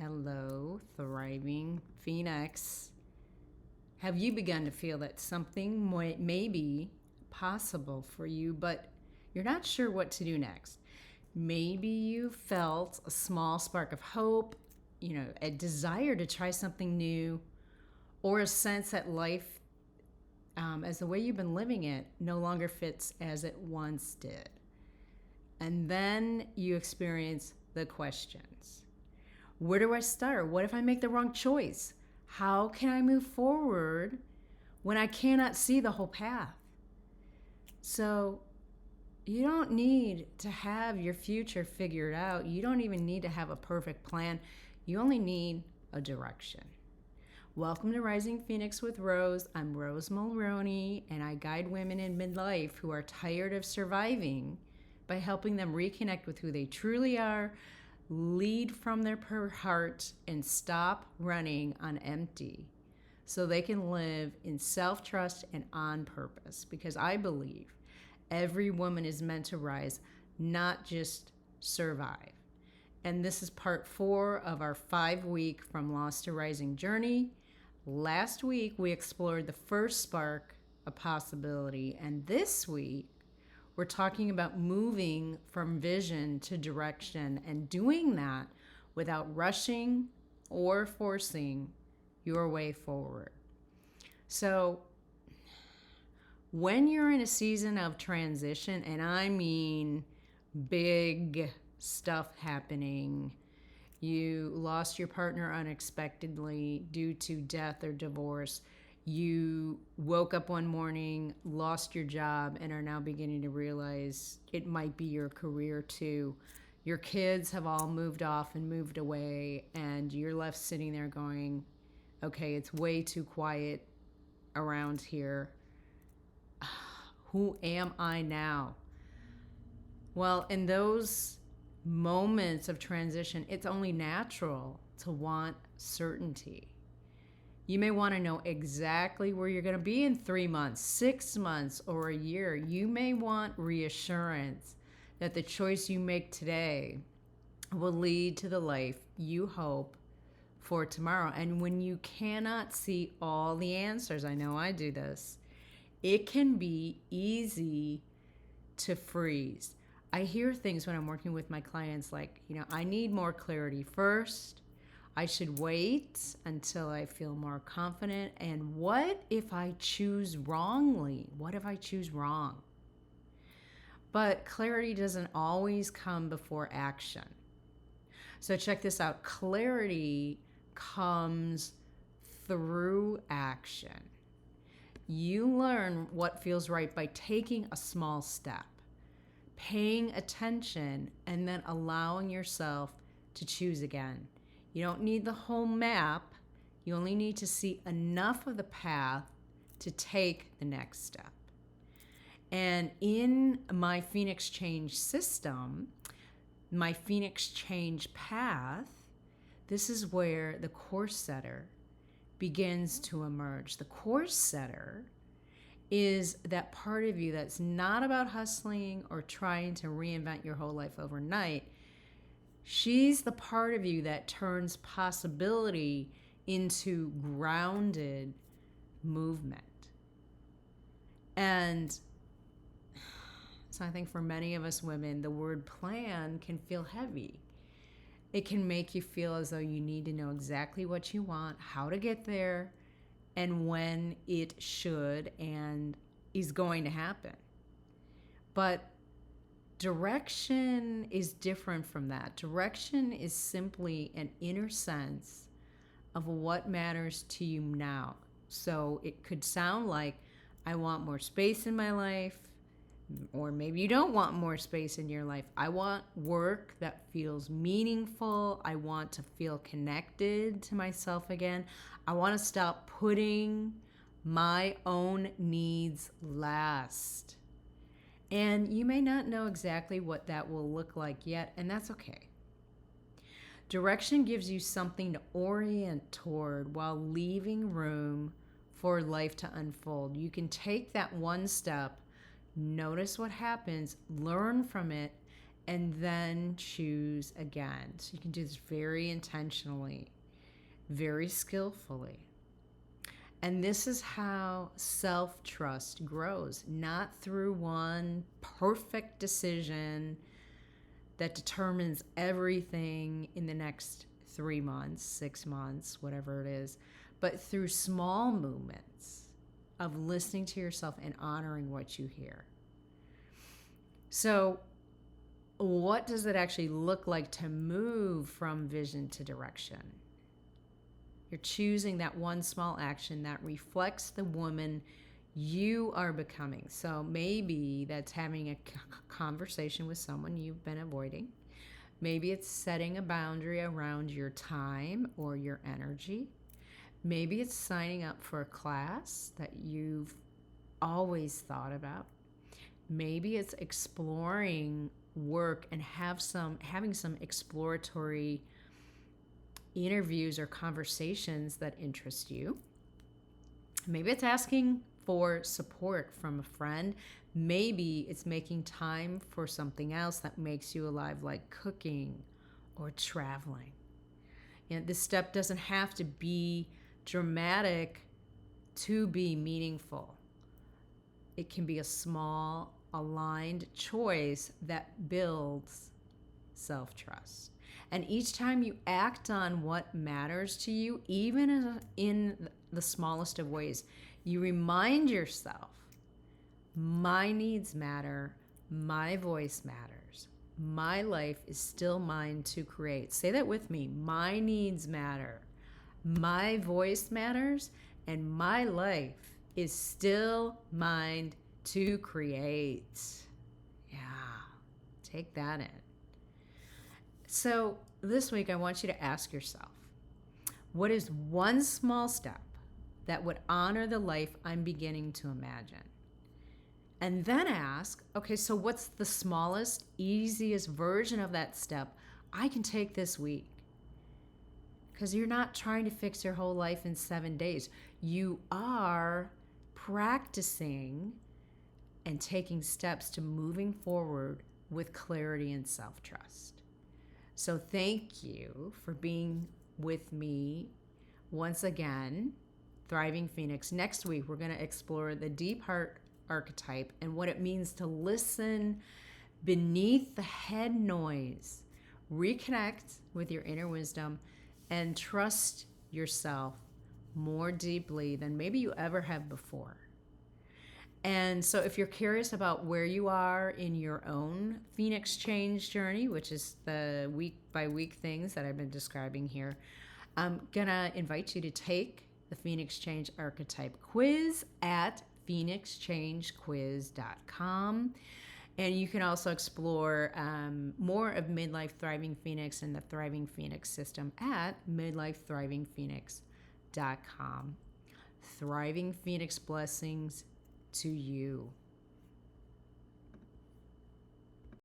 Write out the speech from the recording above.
Hello, thriving Phoenix. Have you begun to feel that something may be possible for you, but you're not sure what to do next? Maybe you felt a small spark of hope, a desire to try something new, or a sense that life, as the way you've been living it, no longer fits as it once did. And then you experience the questions. Where do I start? What if I make the wrong choice? How can I move forward when I cannot see the whole path? So you don't need to have your future figured out. You don't even need to have a perfect plan. You only need a direction. Welcome to Rising Phoenix with Rose. I'm Rose Mulroney, and I guide women in midlife who are tired of surviving by helping them reconnect with who they truly are, lead from their heart, and stop running on empty so they can live in self-trust and on purpose. Because I believe every woman is meant to rise, not just survive. And this is part 4 of our 5-week From Lost to Rising journey. Last week, we explored the first spark of possibility. And this week, we're talking about moving from vision to direction and doing that without rushing or forcing your way forward. So when you're in a season of transition, and I mean big stuff happening, you lost your partner unexpectedly due to death or divorce, you woke up one morning, lost your job, and are now beginning to realize it might be your career too. Your kids have all moved off and moved away, and you're left sitting there going, okay, it's way too quiet around here. Who am I now? Well, in those moments of transition, it's only natural to want certainty. You may want to know exactly where you're going to be in 3 months, 6 months, or a year. You may want reassurance that the choice you make today will lead to the life you hope for tomorrow. And when you cannot see all the answers, I know I do this, it can be easy to freeze. I hear things when I'm working with my clients like, I need more clarity first. I should wait until I feel more confident. And what if I choose wrongly? What if I choose wrong? But clarity doesn't always come before action. So check this out. Clarity comes through action. You learn what feels right by taking a small step, paying attention, and then allowing yourself to choose again. You don't need the whole map. You only need to see enough of the path to take the next step. And in my Phoenix Change system, my Phoenix Change path, this is where the course setter begins to emerge. The course setter is that part of you that's not about hustling or trying to reinvent your whole life overnight. She's the part of you that turns possibility into grounded movement. And so I think for many of us women, the word plan can feel heavy. It can make you feel as though you need to know exactly what you want, how to get there, and when it should and is going to happen. But direction is different from that. Direction is simply an inner sense of what matters to you now. So it could sound like, I want more space in my life, or maybe you don't want more space in your life. I want work that feels meaningful. I want to feel connected to myself again. I want to stop putting my own needs last. And you may not know exactly what that will look like yet, and that's okay. Direction gives you something to orient toward while leaving room for life to unfold. You can take that one step, notice what happens, learn from it, and then choose again. So you can do this very intentionally, very skillfully. And this is how self-trust grows, not through one perfect decision that determines everything in the next 3 months, 6 months, whatever it is, but through small movements of listening to yourself and honoring what you hear. So, what does it actually look like to move from vision to direction? You're choosing that one small action that reflects the woman you are becoming. So maybe that's having a conversation with someone you've been avoiding. Maybe it's setting a boundary around your time or your energy. Maybe it's signing up for a class that you've always thought about. Maybe it's exploring work and having some exploratory interviews or conversations that interest you. Maybe it's asking for support from a friend. Maybe it's making time for something else that makes you alive, like cooking or traveling. And this step doesn't have to be dramatic to be meaningful. It can be a small, aligned choice that builds self-trust. And each time you act on what matters to you, even in the smallest of ways, you remind yourself, my needs matter, my voice matters, my life is still mine to create. Say that with me. My needs matter, my voice matters, and my life is still mine to create. Yeah, take that in. So this week, I want you to ask yourself, what is one small step that would honor the life I'm beginning to imagine? And then ask, okay, so what's the smallest, easiest version of that step I can take this week? Because you're not trying to fix your whole life in 7 days. You are practicing and taking steps to moving forward with clarity and self-trust. So thank you for being with me once again, Thriving Phoenix. Next week, we're going to explore the Deepheart archetype and what it means to listen beneath the head noise, reconnect with your inner wisdom, and trust yourself more deeply than maybe you ever have before. And so if you're curious about where you are in your own Phoenix change journey, which is the week by week things that I've been describing here, I'm going to invite you to take the Phoenix Change Archetype quiz at phoenixchangequiz.com. And you can also explore more of Midlife Thriving Phoenix and the Thriving Phoenix system at midlifethrivingphoenix.com. Thriving Phoenix blessings to you.